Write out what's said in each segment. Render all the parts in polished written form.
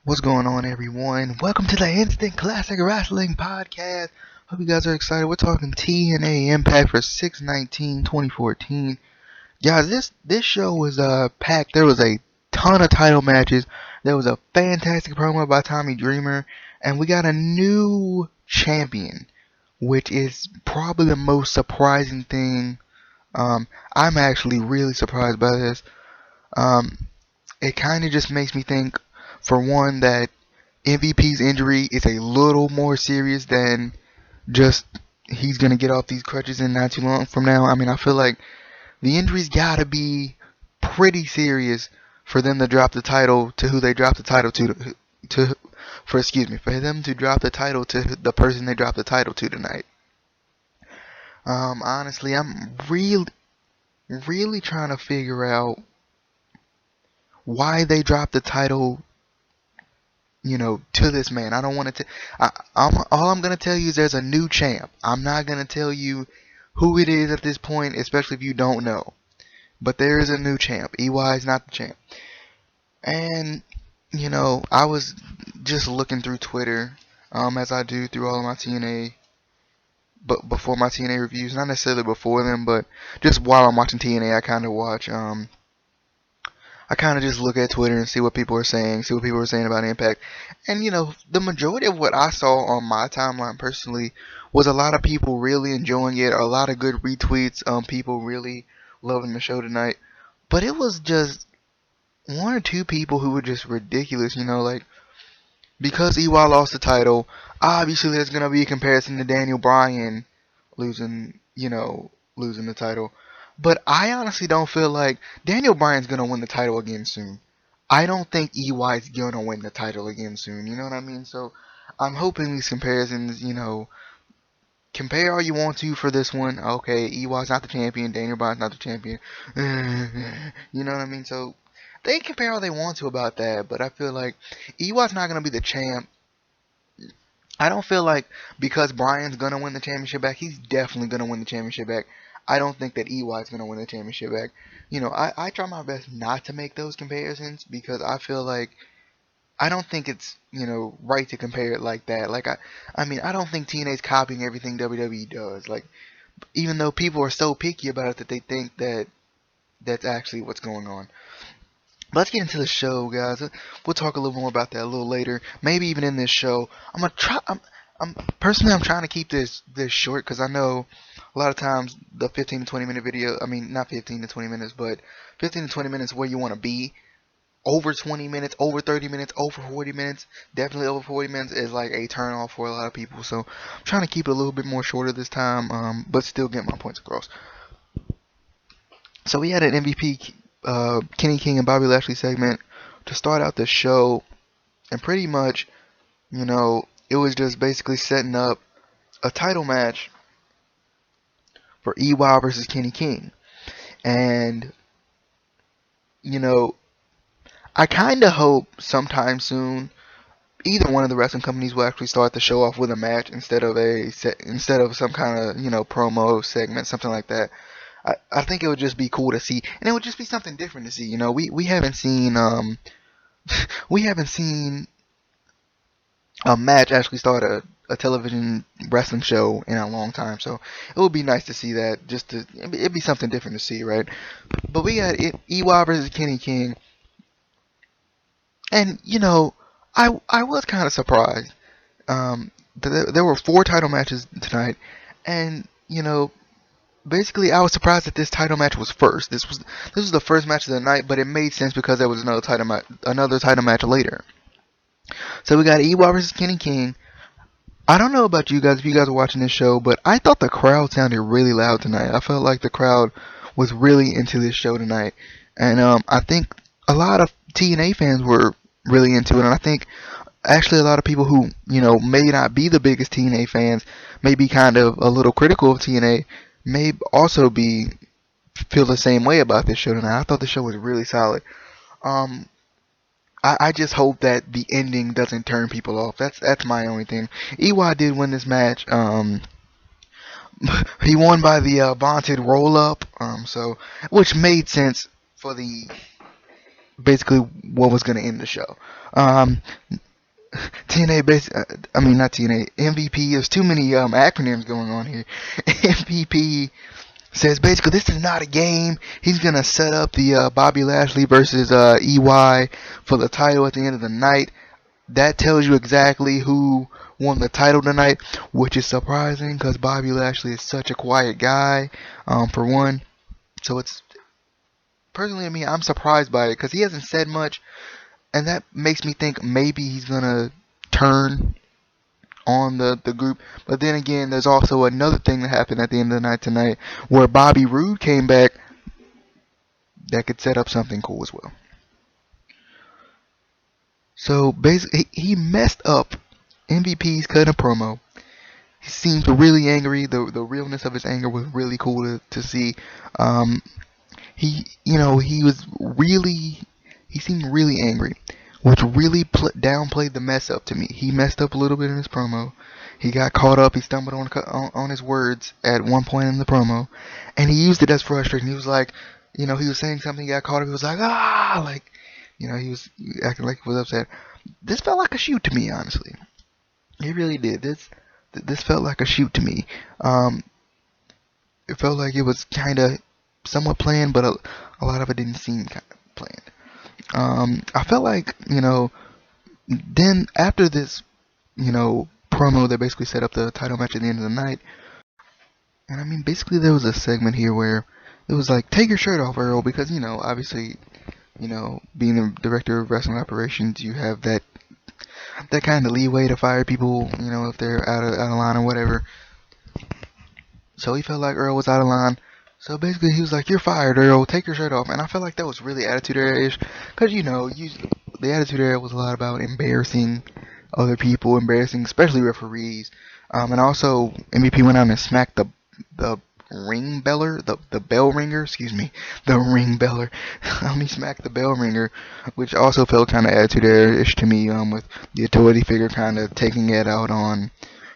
What's going on, everyone? Welcome to the Instant Classic Wrestling Podcast. Hope you guys are excited. We're talking TNA Impact for 6/19/2014. Guys, this show was packed. There was a ton of title matches. There was a fantastic promo by Tommy Dreamer, and we got a new champion, which is probably the most surprising thing. I'm actually really surprised by this. Um, it kind of just makes me think, for one, that MVP's injury is a little more serious than just he's going to get off these crutches in not too long from now. I mean, I feel like the injury's got to be pretty serious for them to drop the title to who they dropped the title for them to drop the title to the person they dropped the title to tonight. Honestly, I'm really trying to figure out why they dropped the title, to this man. I don't want to. All I'm gonna tell you is there's a new champ. I'm not gonna tell you who it is at this point, especially if you don't know. But there is a new champ. EY is not the champ. And I was just looking through Twitter, as I do through all of my TNA, but before my TNA reviews, not necessarily before them, but just while I'm watching TNA, I kind of just look at Twitter and see what people are saying, see what people are saying about Impact. And, the majority of what I saw on my timeline personally was a lot of people really enjoying it, a lot of good retweets, people really loving the show tonight. But it was just one or two people who were just ridiculous, like, because EY lost the title, obviously there's going to be a comparison to Daniel Bryan losing the title. But I honestly don't feel like Daniel Bryan's going to win the title again soon. I don't think EY's going to win the title again soon. You know what I mean? So I'm hoping these comparisons, compare all you want to for this one. Okay, EY's not the champion. Daniel Bryan's not the champion. You know what I mean? So they can compare all they want to about that. But I feel like EY's not going to be the champ. I don't feel like because Bryan's going to win the championship back, he's definitely going to win the championship back. I don't think that EY is going to win the championship back. I try my best not to make those comparisons because I feel like I don't think it's, right to compare it like that. Like, I mean, I don't think TNA's copying everything WWE does. Like, even though people are so picky about it that they think that that's actually what's going on. But let's get into the show, guys. We'll talk a little more about that a little later. Maybe even in this show. I'm gonna try. I'm trying to keep this short because I know a lot of times the 15 to 20 minute video. I mean, not 15 to 20 minutes, but 15 to 20 minutes where you want to be. Over 20 minutes, over 30 minutes, over 40 minutes, definitely over 40 minutes is like a turn off for a lot of people. So I'm trying to keep it a little bit more shorter this time, but still get my points across. So we had an MVP, Kenny King and Bobby Lashley segment to start out the show, and pretty much, it was just basically setting up a title match for EY versus Kenny King. And, I kind of hope sometime soon either one of the wrestling companies will actually start the show off with a match instead of some kind of, promo segment, something like that. I think it would just be cool to see, and it would just be something different to see. We haven't seen we haven't seen a match actually start a television wrestling show in a long time, so it would be nice to see that. It'd be something different to see, right? But we got EY versus Kenny King, and I was kind of surprised. There were 4 title matches tonight, and basically, I was surprised that this title match was first. This was the first match of the night, but it made sense because there was another title match later. So we got EY versus Kenny King. I don't know about you guys if you guys are watching this show, but I thought the crowd sounded really loud tonight. I felt like the crowd was really into this show tonight, and I think a lot of TNA fans were really into it, and I think actually a lot of people who may not be the biggest TNA fans, may be kind of a little critical of TNA, may also feel the same way about this show tonight. I thought the show was really solid. I just hope that the ending doesn't turn people off. That's my only thing. EY did win this match. He won by the vaunted roll up. Which made sense for the basically what was going to end the show. TNA not TNA, MVP, there's too many acronyms going on here. MVP says basically this is not a game. He's going to set up the Bobby Lashley versus EY for the title at the end of the night. That tells you exactly who won the title tonight, which is surprising because Bobby Lashley is such a quiet guy, for one. So it's, personally, I mean, I'm surprised by it because he hasn't said much, and that makes me think maybe he's going to turn on the group. But then again, there's also another thing that happened at the end of the night tonight where Bobby Roode came back that could set up something cool as well. So basically, he messed up MVP's cutting a promo. He seemed really angry. The realness of his anger was really cool to see. He seemed really angry, which really downplayed the mess up to me. He messed up a little bit in his promo. He got caught up. He stumbled on his words at one point in the promo, and he used it as frustration. He was like, he was saying something. He got caught up. He was like, he was acting like he was upset. This felt like a shoot to me, honestly. It really did. This felt like a shoot to me. It felt like it was kind of somewhat planned, but a lot of it didn't seem kind of planned. I felt like, then after this, promo that basically set up the title match at the end of the night, and I mean, basically there was a segment here where it was like, take your shirt off, Earl, because, obviously, being the director of wrestling operations, you have that kind of leeway to fire people, if they're out of line or whatever. So he felt like Earl was out of line. So basically he was like, you're fired, Earl, take your shirt off. And I felt like that was really Attitude Era-ish. Because, the Attitude Era was a lot about embarrassing other people, embarrassing especially referees. And also MVP went out and smacked the ring beller, the bell ringer, the ring beller. He smacked the bell ringer, which also felt kind of Attitude Era-ish to me, with the authority figure kind of taking it out on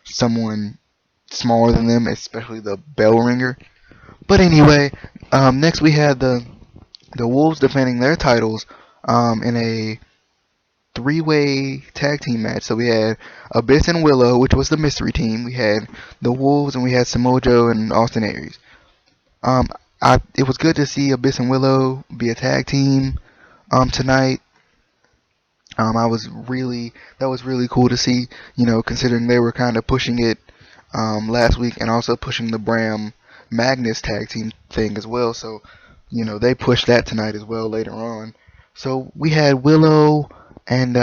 someone smaller than them, especially the bell ringer. But anyway, next we had the Wolves defending their titles in a three-way tag team match. So we had Abyss and Willow, which was the mystery team. We had the Wolves, and we had Samoa Joe and Austin Aries. It was good to see Abyss and Willow be a tag team tonight. That was really cool to see, considering they were kind of pushing it last week and also pushing the Bram Magnus tag team thing as well. So, they pushed that tonight as well later on. So we had Willow and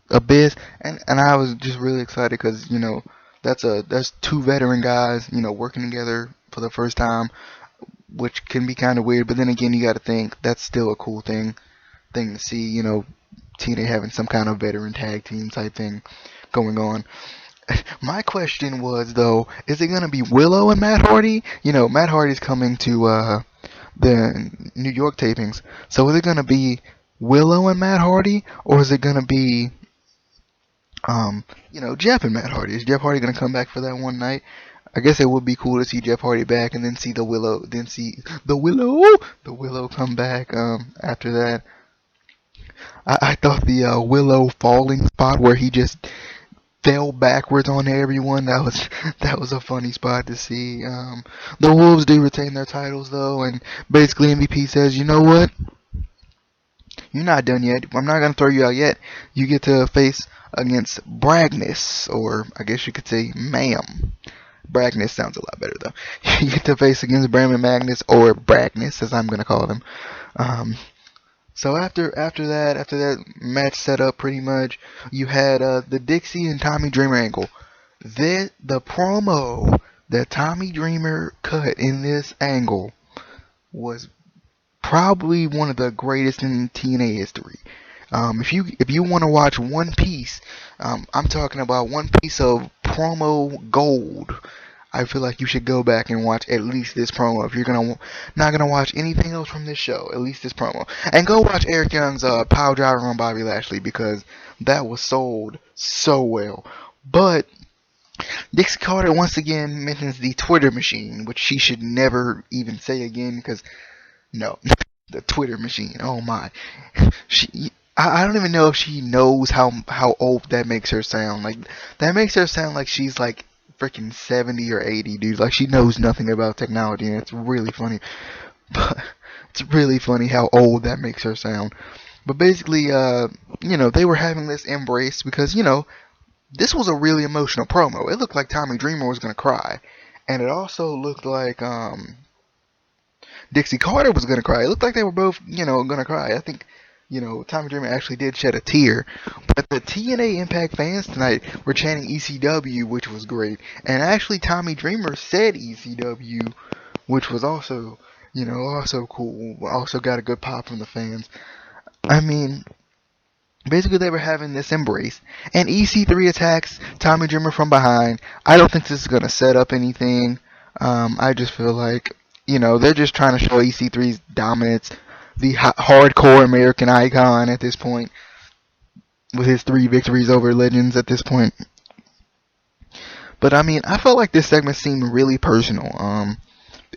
Abyss, and I was just really excited because, that's two veteran guys, working together for the first time, which can be kind of weird. But then again, you got to think that's still a cool thing to see, TNA having some kind of veteran tag team type thing going on. My question was, though, is it going to be Willow and Matt Hardy? Matt Hardy's coming to the New York tapings. So is it going to be Willow and Matt Hardy? Or is it going to be, Jeff and Matt Hardy? Is Jeff Hardy going to come back for that one night? I guess it would be cool to see Jeff Hardy back and then see the Willow come back after that. I thought the Willow falling spot where he just fell backwards on everyone, that was a funny spot to see. The Wolves do retain their titles though, and basically MVP says, you know what? You're not done yet. I'm not going to throw you out yet. You get to face against Bragness, or I guess you could say Ma'am. Bragness sounds a lot better though. You get to face against Bram and Magnus, or Bragness as I'm going to call them. So after that match set up, pretty much, you had the Dixie and Tommy Dreamer angle. The promo that Tommy Dreamer cut in this angle was probably one of the greatest in TNA history. If you want to watch One Piece, I'm talking about One Piece of promo gold. I feel like you should go back and watch at least this promo. If you're not gonna watch anything else from this show, at least this promo. And go watch Eric Young's Power Driver on Bobby Lashley, because that was sold so well. But Dixie Carter once again mentions the Twitter machine, which she should never even say again, because no. The Twitter machine. Oh my. I don't even know if she knows how old that makes her sound. Like, that makes her sound like she's like freaking 70 or 80, dude. Like, she knows nothing about technology, and it's really funny. But it's really funny how old that makes her sound. But basically, they were having this embrace because, this was a really emotional promo. It looked like Tommy Dreamer was gonna cry, and it also looked like Dixie Carter was gonna cry. It looked like they were both, gonna cry. I think, Tommy Dreamer actually did shed a tear. But the TNA Impact fans tonight were chanting ECW, which was great. And actually, Tommy Dreamer said ECW, which was also, also cool. Also got a good pop from the fans. I mean, basically they were having this embrace. And EC3 attacks Tommy Dreamer from behind. I don't think this is gonna set up anything. I just feel like, they're just trying to show EC3's dominance, the hardcore American icon at this point, with his 3 victories over legends at this point. But I mean, I felt like this segment seemed really personal.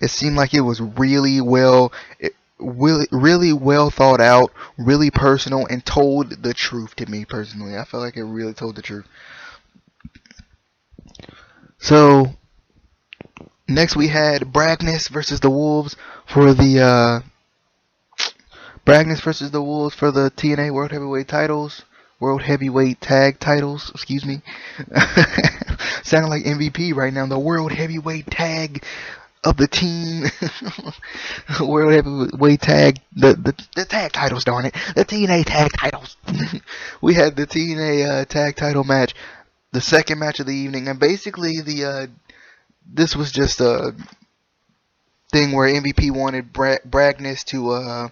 It seemed like it was really well thought out, really personal, and told the truth to me personally. I felt like it really told the truth. So next we had Bragness versus the Wolves for the TNA World Heavyweight titles. World Heavyweight Tag titles, excuse me. Sounding like MVP right now. The World Heavyweight Tag of the team. World Heavyweight Tag. The tag titles, darn it. The TNA Tag titles. We had the TNA Tag title match. The second match of the evening. And basically this was just a thing where MVP wanted Bragness to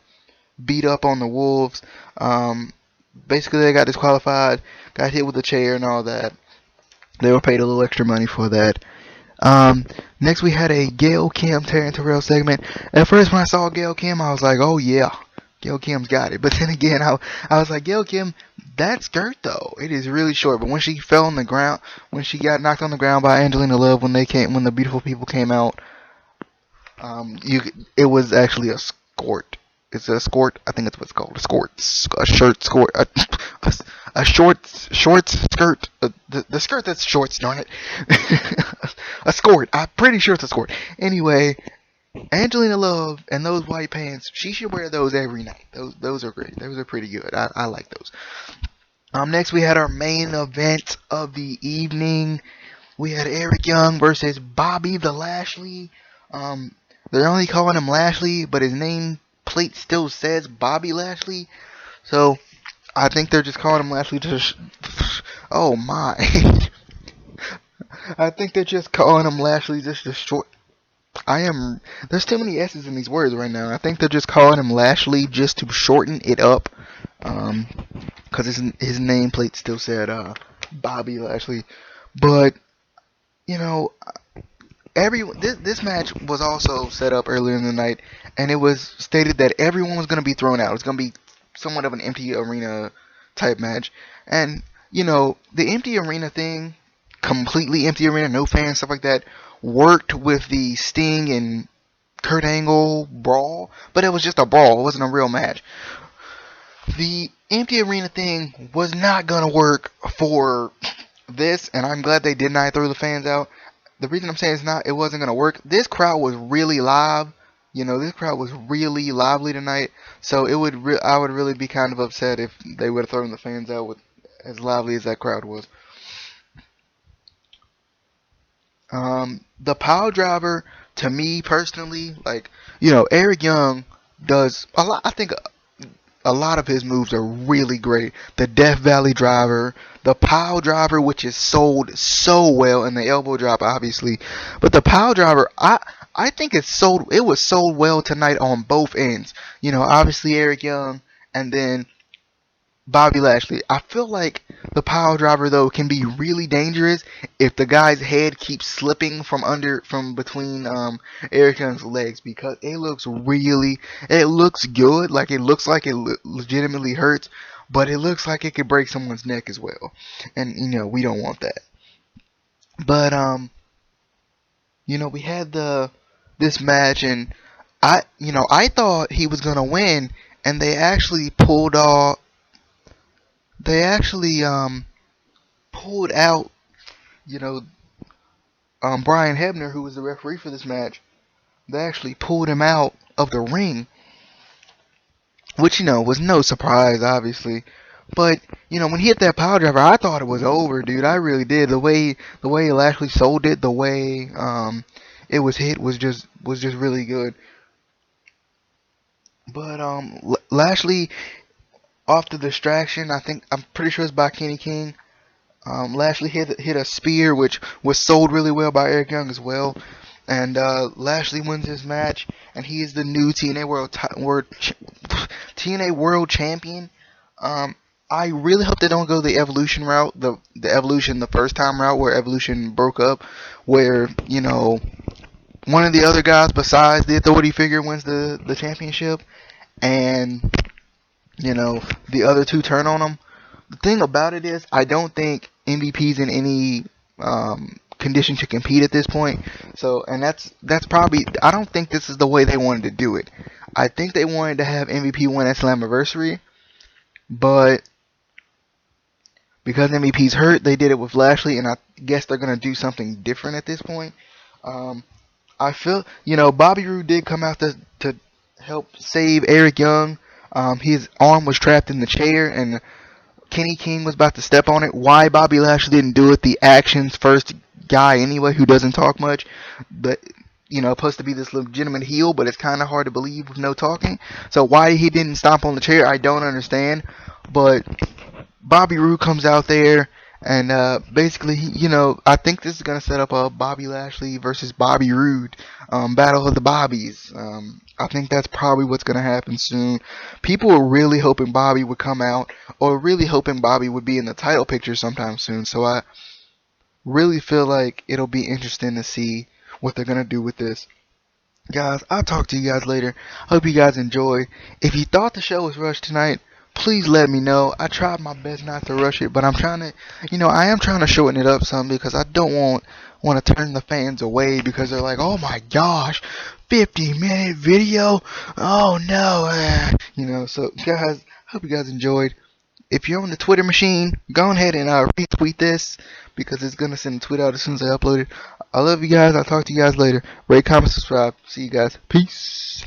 beat up on the Wolves. Basically, they got disqualified, got hit with a chair and all that. They were paid a little extra money for that. Next, we had a Gail Kim Taryn Terrell segment. At first, when I saw Gail Kim, I was like, oh yeah, Gail Kim's got it. But then again, I was like, Gail Kim, that skirt though, it is really short. But when she fell on the ground, when she got knocked on the ground by Angelina Love, when the beautiful people came out, it was actually a skirt. It's a skirt. I think it's what's called a skirt. A shirt skirt. A short skirt. The skirt that's shorts, darn it. A skirt. I'm pretty sure it's a skirt. Anyway, Angelina Love and those white pants. She should wear those every night. Those are great. Those are pretty good. I like those. Next we had our main event of the evening. We had Eric Young versus Bobby the Lashley. They're only calling him Lashley, but his name plate still says Bobby Lashley, so I think they're just calling him Lashley oh my. I think they're just calling him Lashley just to short. There's too many S's in these words right now. I think they're just calling him Lashley just to shorten it up, because his nameplate still said Bobby Lashley. But this match was also set up earlier in the night, and it was stated that everyone was going to be thrown out. It's going to be somewhat of an empty arena type match. And, the empty arena thing, completely empty arena, no fans, stuff like that, worked with the Sting and Kurt Angle brawl, but it was just a brawl. It wasn't a real match. The empty arena thing was not going to work for this, and I'm glad they did not throw the fans out. The reason I'm saying it wasn't gonna work. This crowd was really live. This crowd was really lively tonight. So I would really be kind of upset if they would have thrown the fans out with as lively as that crowd was. The pile driver, to me personally, Eric Young does a lot. I think a lot of his moves are really great. The Death Valley driver, the pile driver, which is sold so well, and the elbow drop, obviously. But the pile driver, I think it was sold well tonight on both ends. Obviously Eric Young, and then Bobby Lashley. I feel like the pile driver though can be really dangerous if the guy's head keeps slipping from between Eric Young's legs, because it looks good. Like, it looks like it legitimately hurts, but it looks like it could break someone's neck as well, and we don't want that. But we had this match, and I thought he was gonna win, and they actually pulled off. They actually pulled out, you know, Brian Hebner, who was the referee for this match. They actually pulled him out of the ring, which was no surprise, obviously. But when he hit that power driver, I thought it was over, dude. I really did. The way Lashley sold it, the way it was hit was just really good. But Lashley, off the distraction, I'm pretty sure it's by Kenny King. Lashley hit a spear, which was sold really well by Eric Young as well. And Lashley wins his match, and he is the new TNA World Champion. I really hope they don't go the Evolution route, the Evolution the first time route, where Evolution broke up, where one of the other guys besides the Authority figure wins the championship, and the other two turn on them. The thing about it is, I don't think MVP's in any condition to compete at this point. So, and that's probably, I don't think this is the way they wanted to do it. I think they wanted to have MVP win at Slammiversary, but because MVP's hurt, they did it with Lashley, and I guess they're gonna do something different at this point. I feel, Bobby Roode did come out to help save Eric Young. His arm was trapped in the chair, and Kenny King was about to step on it. Why Bobby Lashley didn't do it? The actions first guy anyway, who doesn't talk much, but supposed to be this legitimate heel, but it's kind of hard to believe with no talking. So why he didn't stomp on the chair, I don't understand. But Bobby Roode comes out there, and basically, I think this is going to set up a Bobby Lashley versus Bobby Roode battle of the Bobbies. I think that's probably what's going to happen soon. People were really hoping Bobby would come out, or really hoping Bobby would be in the title picture sometime soon. So I really feel like it'll be interesting to see what they're going to do with this. Guys, I'll talk to you guys later. Hope you guys enjoyed. If you thought the show was rushed tonight, please let me know. I tried my best not to rush it, but I'm trying to, I am trying to shorten it up some, because I don't want to turn the fans away, because they're like, oh my gosh, 50-minute video, oh no, so guys, hope you guys enjoyed. If you're on the Twitter machine, go ahead and retweet this, because it's going to send a tweet out as soon as I upload it. I love you guys. I'll talk to you guys later. Rate, comment, subscribe. See you guys. Peace.